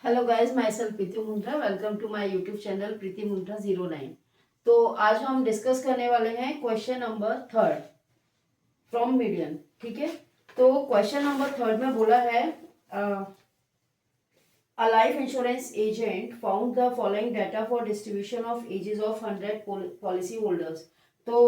Hello guys, myself Preeti Mundra. Welcome to my YouTube channel Preeti Mundra 09। तो आज हम डिस्कस करने वाले हैं question number third from median. ठीक है, तो क्वेश्चन नंबर थर्ड में बोला है a life insurance agent found the following data for distribution of ages of 100 policy holders। तो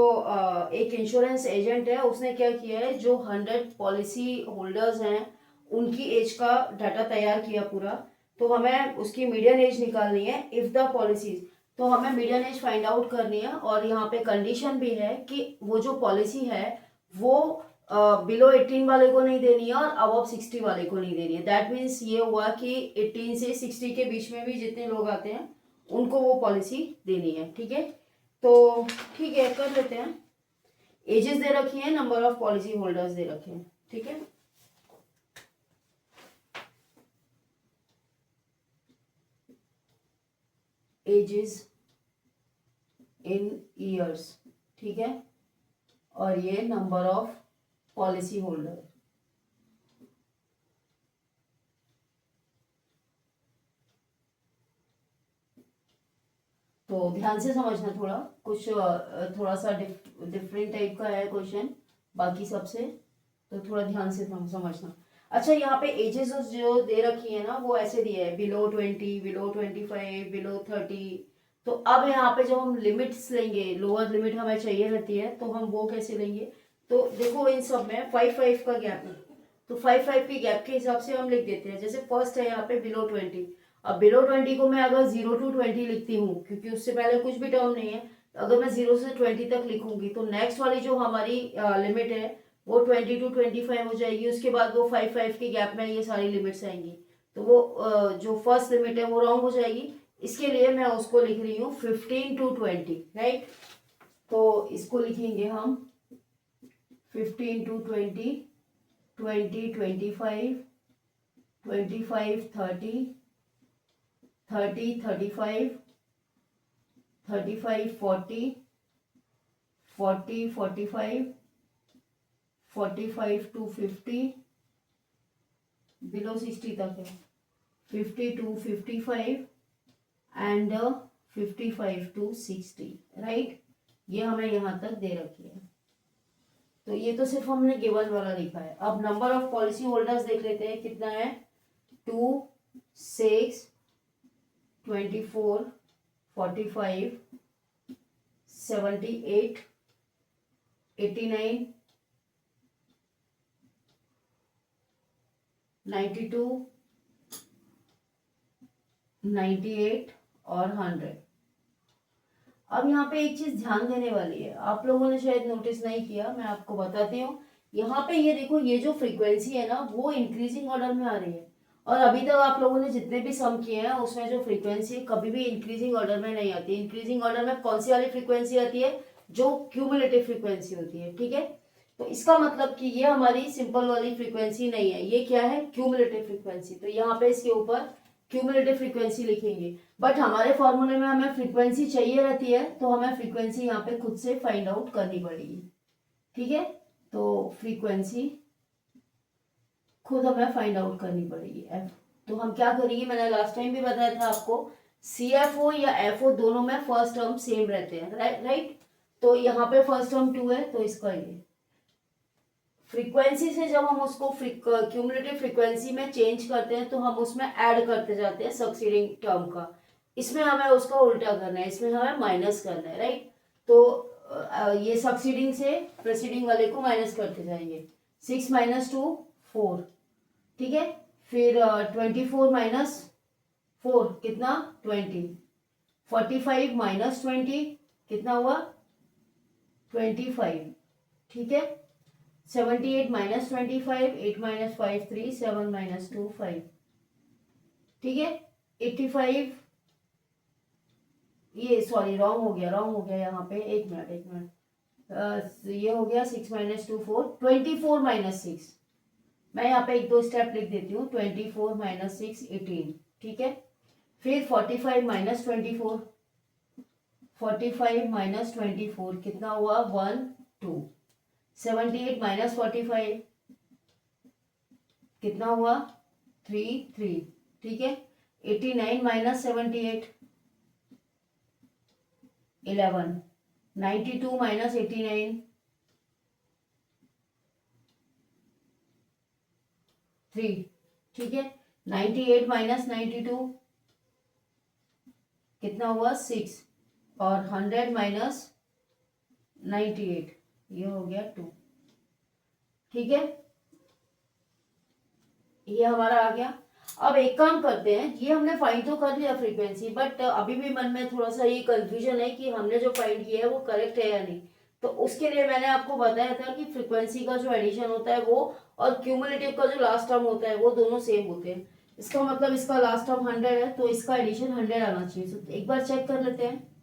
एक इंश्योरेंस एजेंट है, उसने क्या किया है, जो 100 पॉलिसी होल्डर्स हैं उनकी एज का डाटा तैयार किया पूरा। तो हमें उसकी मीडियन एज निकालनी है इफ द पॉलिसीज। तो हमें मीडियन एज फाइंड आउट करनी है और यहाँ पे कंडीशन भी है कि वो जो पॉलिसी है वो बिलो 18 वाले को नहीं देनी है और अबव 60 वाले को नहीं देनी है। दैट मीन्स ये हुआ कि 18 से 60 के बीच में भी जितने लोग आते हैं उनको वो पॉलिसी देनी है। ठीक है, तो ठीक है, कर लेते हैं। एजेस दे रखी है, नंबर ऑफ पॉलिसी होल्डर्स दे रखे हैं। ठीक है, एजेस इन ईयर्स। ठीक है, और ये नंबर ऑफ पॉलिसी होल्डर। तो ध्यान से समझना, थोड़ा कुछ थोड़ा सा डिफरेंट टाइप का है क्वेश्चन बाकी सबसे, तो थोड़ा ध्यान से समझना। अच्छा, यहाँ पे एजेस जो दे रखी है ना वो ऐसे दिए है, बिलो 20, बिलो 25, बिलो 30। तो अब यहाँ पे जब हम लिमिट्स लेंगे, लोअर लिमिट हमें चाहिए रहती है, तो हम वो कैसे लेंगे। तो देखो इन सब में 5 का गैप है, तो 5 के गैप के हिसाब से हम लिख देते हैं। जैसे फर्स्ट है यहाँ पे बिलो 20। अब बिलो 20 को मैं अगर 0 to 20 लिखती हूँ, क्योंकि उससे पहले कुछ भी टर्म नहीं है, तो अगर मैं 0 से 20 तक लिखूंगी तो नेक्स्ट वाली जो हमारी लिमिट है वो 20 to 25 हो जाएगी। उसके बाद वो 5 के गैप में ये सारी लिमिट्स आएंगी, तो वो जो फर्स्ट लिमिट है वो रॉन्ग हो जाएगी। इसके लिए मैं उसको लिख रही हूँ 15 to 20, राइट। तो इसको लिखेंगे हम 15 to 20, 20, 25, 30, 30, 35, 35, 40, 40, 45, 45 to 50, बिलो 60 तक है, 50 to 55 एंड 55 to 60, राइट। ये हमें यहाँ तक दे रखी है। तो ये तो सिर्फ हमने गिवन वाला लिखा है। अब नंबर ऑफ पॉलिसी होल्डर्स देख लेते हैं कितना है। 2, 6, 24, 45, 78, 89, 92, 98 और 100। अब यहाँ पे एक चीज ध्यान देने वाली है, आप लोगों ने शायद नोटिस नहीं किया, मैं आपको बताती हूँ। यहाँ पे ये देखो, ये जो फ्रीक्वेंसी है ना वो इंक्रीजिंग ऑर्डर में आ रही है। और अभी तक आप लोगों ने जितने भी सम किए हैं उसमें जो फ्रीक्वेंसी कभी भी इंक्रीजिंग ऑर्डर में नहीं आती। इंक्रीजिंग ऑर्डर में कौन सी वाली फ्रीक्वेंसी आती है, जो क्यूमुलेटिव फ्रीक्वेंसी होती है। ठीक है, तो इसका मतलब कि ये हमारी सिंपल वाली फ्रीक्वेंसी नहीं है, ये क्या है, क्यूमुलेटिव फ्रीक्वेंसी। तो यहाँ पे इसके ऊपर क्यूमुलेटिव फ्रीक्वेंसी लिखेंगे। बट हमारे फॉर्मूले में हमें फ्रीक्वेंसी चाहिए रहती है, तो हमें फ्रीक्वेंसी यहाँ पे खुद से फाइंड आउट करनी पड़ेगी। ठीक है, तो फ्रीक्वेंसी खुद हमें फाइंड आउट करनी पड़ेगी, एफ। तो हम क्या करेंगे, मैंने लास्ट टाइम भी बताया था आपको, सी एफ ओ या एफ ओ दोनों में फर्स्ट टर्म सेम रहते हैं, राइट। तो यहाँ पे फर्स्ट टर्म 2 है, तो इसका ये फ्रीक्वेंसी से जब हम उसको क्यूमुलेटिव फ्रीक्वेंसी में चेंज करते हैं तो हम उसमें ऐड करते जाते हैं सक्सीडिंग टर्म का। इसमें हमें उसका उल्टा करना है, इसमें हमें माइनस करना है, राइट। तो ये सक्सीडिंग से प्रेसिडिंग वाले को माइनस करते जाएंगे। 6 - 2 4, ठीक है। फिर 24 - 4 कितना, 20। 45 - 20 कितना हुआ, 25, ठीक है। 78 - 25, 8 - 5 3, 7 - 2 5, ठीक है। 85, ये सॉरी रॉन्ग हो गया, रॉन्ग हो गया यहाँ पे, एक मिनट एक मिनट। ये हो गया 6 - 2 4, 24 - 6। मैं यहाँ पे एक दो स्टेप लिख देती हूँ, 24 - 6 18, ठीक है। फिर 45 - 24, 45 - 24 कितना हुआ, 1 2। 78 - 45 कितना हुआ, 3 3, ठीक है। 89 माइनस 78, 11, 92 माइनस 89, 3, ठीक है। 98 माइनस 92 कितना हुआ 6, और 100 माइनस 98 ये हो गया 2, ठीक है। ये हमारा आ गया। अब एक काम करते हैं, ये हमने फाइंड तो कर लिया फ्रीक्वेंसी, बट अभी भी मन में थोड़ा सा ये कंफ्यूजन है कि हमने जो फाइंड किया है वो करेक्ट है या नहीं। तो उसके लिए मैंने आपको बताया था कि फ्रीक्वेंसी का जो एडिशन होता है वो और क्यूमुलेटिव का जो लास्ट टर्म होता है वो दोनों सेम होते हैं। इसका मतलब इसका लास्ट टर्म 100 है तो इसका एडिशन 100 आना चाहिए। तो एक बार चेक कर लेते हैं।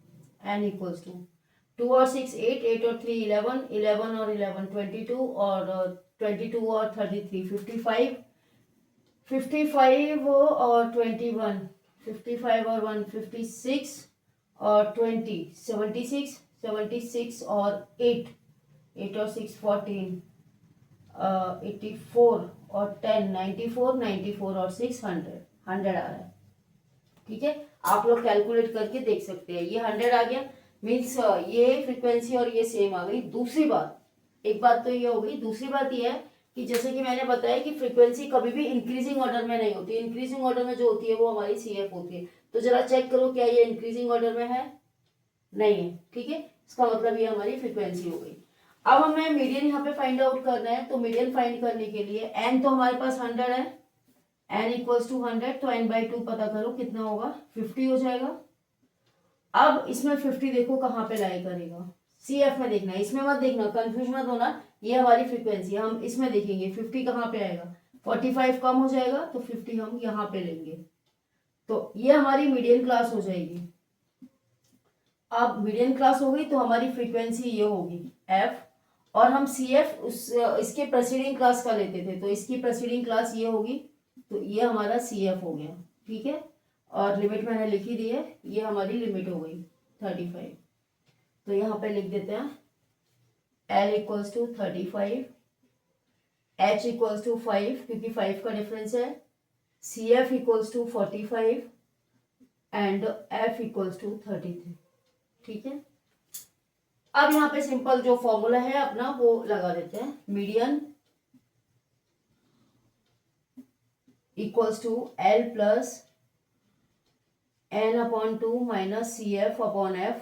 n इक्वल्स टू 2 और 6 8, 8 और 3 11, 11 और 11 22, और 22 और 33 55, 55 और 21, 55 और 1 56, और 20 76, 76 और 8, 8 और 6 14, 84 और 10 94, 94 और 6 100, 100 आ रहा है, ठीक है। आप लोग कैलकुलेट करके देख सकते हैं। ये 100 आ गया, मीन्स ये फ्रीक्वेंसी और ये सेम आ गई। दूसरी बात, एक बात तो ये हो गई, दूसरी बात ये है कि जैसे कि मैंने बताया कि फ्रीक्वेंसी कभी भी इंक्रीजिंग ऑर्डर में नहीं होती। इंक्रीजिंग ऑर्डर में जो होती है वो हमारी CF होती है। तो जरा चेक करो क्या ये इंक्रीजिंग ऑर्डर में है, नहीं है, ठीक है। इसका मतलब ये हमारी फ्रीक्वेंसी हो गई। अब हमें मीडियन यहाँ पे फाइंड आउट करना है। तो मीडियन फाइंड करने के लिए n तो हमारे पास 100 है, n इक्वल्स टू 100, तो n/2 पता करो कितना होगा, 50 हो जाएगा। अब इसमें 50 देखो कहाँ पे लाई करेगा, CF में देखना है, इसमें मत देखना, कंफ्यूज मत होना। ये हमारी फ्रीक्वेंसी, हम इसमें देखेंगे 50 कहाँ पे आएगा, 45 कम हो जाएगा तो 50 हम यहाँ पे लेंगे। तो ये हमारी मीडियन क्लास हो जाएगी। अब मीडियन क्लास हो गई तो हमारी फ्रीक्वेंसी ये होगी F, और हम CF इसके प्रेसीडिंग क्लास का लेते थे, तो इसकी प्रेसीडिंग क्लास ये होगी, तो ये हमारा CF हो गया, ठीक है। और लिमिट मैंने लिखी दी है, ये हमारी लिमिट हो गई 35। तो यहाँ पे लिख देते हैं L equals to 35, H equals to 5 क्योंकि 5 का डिफरेंस है, CF equals to 45 and F equals to 33, ठीक है। अब यहाँ पे सिंपल जो फॉर्मूला है अपना वो लगा देते हैं। Median equals to L plus n/2 minus CF upon F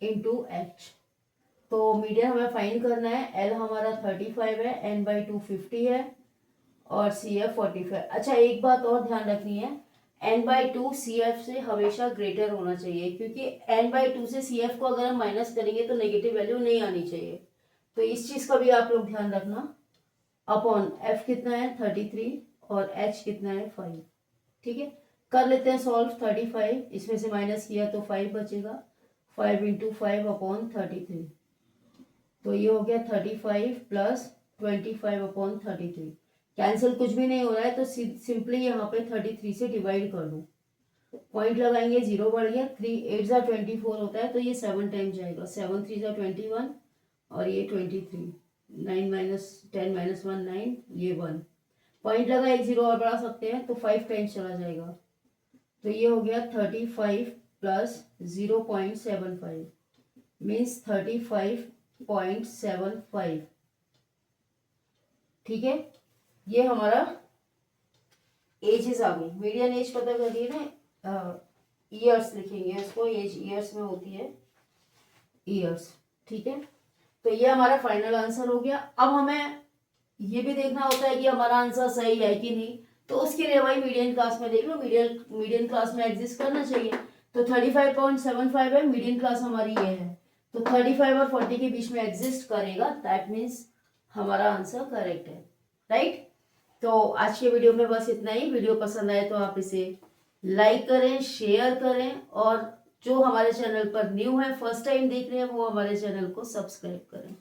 into H। तो मीडियन हमें फाइंड करना है। L हमारा 35 है, n/2 50 है, और CF 45। अच्छा एक बात और ध्यान रखनी है, n/2 CF से हमेशा ग्रेटर होना चाहिए, क्योंकि n/2 से CF को अगर हम माइनस करेंगे तो नेगेटिव वैल्यू नहीं आनी चाहिए। तो इस चीज का भी आप लोग ध्यान रखना। अपॉन F कितना है 33 और H कितना है 5, ठीक है। कर लेते हैं सॉल्व। 35 इसमें से माइनस किया तो 5 बचेगा, 5 इंटू 5 अपॉन 33, तो ये हो गया 35 प्लस 25 अपॉन 33। कैंसिल कुछ भी नहीं हो रहा है तो सिंपली यहाँ पे 33 से डिवाइड कर दो, पॉइंट लगाएंगे, 0 बढ़ गया, 3 8 जा 24 होता है तो ये 7 टाइम जाएगा, 7 3 जा 21 और ये 23, 9 माइनस 10 माइनस 1 9, ये 1, पॉइंट लगा, एक 0 और बढ़ा सकते हैं तो 5 टाइम्स चला जाएगा। तो ये हो गया 35 प्लस 0.75 मीन्स 35.75, ठीक है। ये हमारा एजेस आ गई। मीडियन एज पता कर दिए ना, ईयर्स लिखेंगे इसको, एज ईयर्स में होती है, ईयर्स, ठीक है। तो ये हमारा फाइनल आंसर हो गया। अब हमें ये भी देखना होता है कि हमारा आंसर सही है कि नहीं, तो उसके लिए वही मीडियन क्लास में देख लो, मीडियन क्लास में एग्जिस्ट करना चाहिए। तो 35.75 है, मीडियन क्लास हमारी ये है, तो 35 और 40 के बीच में एग्जिस्ट करेगा, दैट मीन्स हमारा आंसर करेक्ट है, राइट। तो आज के वीडियो में बस इतना ही। वीडियो पसंद आए तो आप इसे लाइक करें, शेयर करें, और जो हमारे चैनल पर न्यू है, फर्स्ट टाइम देख रहे हैं, वो हमारे चैनल को सब्सक्राइब करें।